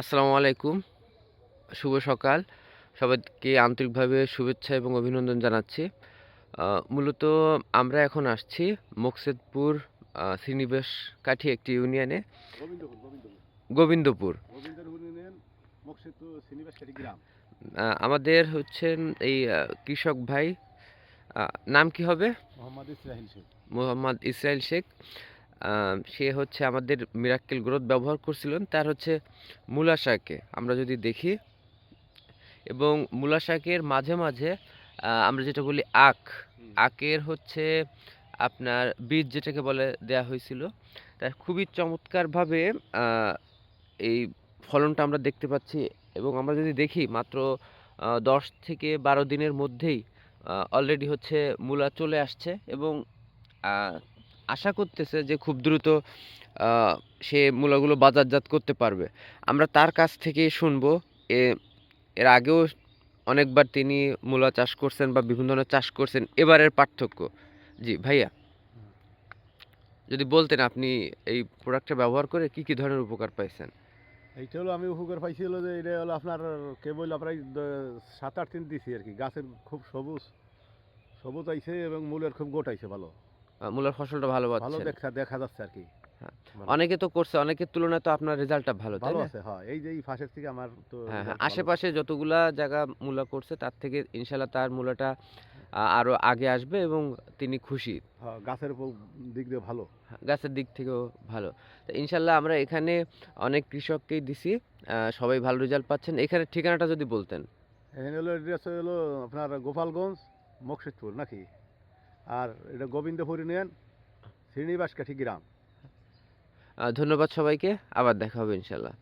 আসসালামু আলাইকুম, শুভ সকাল। সবাইকে আন্তরিকভাবে শুভেচ্ছা এবং অভিনন্দন জানাচ্ছি। মূলত আমরা এখন আসছি মোকছেদপুর শ্রীনিবাস কাঠি একটি ইউনিয়নে। গোবিন্দপুর গোবিন্দপুর। গোবিন্দপুর ইউনিয়ন মকসিদপুর শ্রীনিবাসকাঠি গ্রাম। আমাদের হচ্ছেন এই কৃষক ভাই, নাম কি হবে? মোহাম্মদ ইসরাহিল শেখ। মোহাম্মদ ইসরাইল শেখ। সে হচ্ছে আমাদের মিরাক্কেল গ্রোথ ব্যবহার করছিলেন। তার হচ্ছে মূলা শাকে আমরা যদি দেখি, এবং মূলা শাকের মাঝে মাঝে আমরা যেটা বলি আখের হচ্ছে আপনার বীজ যেটাকে বলে দেয়া হয়েছিল। তা খুবই চমৎকারভাবে এই ফলনটা আমরা দেখতে পাচ্ছি। এবং আমরা যদি দেখি মাত্র 10 থেকে 12 দিনের মধ্যেই অলরেডি হচ্ছে মূলা চলে আসছে, এবং আশা করতেছে যে খুব দ্রুত সে মূলাগুলো বাজারজাত করতে পারবে। আমরা তার কাছ থেকেই শুনবো। এর আগেও অনেকবার তিনি মূলা চাষ করছেন বা বিভিন্ন ধরনের চাষ করছেন, এবারের পার্থক্য। জি ভাইয়া, যদি বলতেন আপনি এই প্রোডাক্টটা ব্যবহার করে কি কি ধরনের উপকার পাইছেন? এইটা হলো আমি উপকার পাইছি হলো যে এটা হলো আপনার কেবল প্রায় 7-8 দিন দিছি আর কি। গাছের খুব সবুজ সবুজ আইছে এবং মূলের খুব গোট আইছে ভালো। মূলার ফসলটা ভালো ভালো পাচ্ছেন? দেখা যাচ্ছে আর কি। হ্যাঁ। ভালো অনেকে তো করছে, অনেকের তুলনায় তো আপনার রেজাল্টটা ভালো, তাই ভালো না? আছে, হ্যাঁ। এই যে এই ফাঁসের থেকে আমার তো হ্যাঁ, হ্যাঁ। রেজাল্টটা ভালো আছে। আশেপাশে যতগুলা জায়গা মূলা করছে তার থেকে ইনশাল্লাহ তার মূলাটা আরো আগে আসবে, এবং তিনি খুশি। হ্যাঁ, গাছের উপর দিক দিয়ে ভালো। হ্যাঁ, গাছের দিক থেকেও ভালো। তো ইনশাল্লাহ আমরা এখানে অনেক কৃষককেই দিছি, সবাই ভালো রেজাল্ট পাচ্ছেন। এখানে ঠিকানাটা যদি বলতেন। এখানে হলো এড্রেস হলো আপনার গোপালগঞ্জ মকসিদপুর নাকি, আর এটা গোবিন্দপুর ইউনিয়ন শ্রীনিবাসকাঠি গ্রাম। ধন্যবাদ সবাইকে, আবার দেখা হবে ইনশাল্লাহ।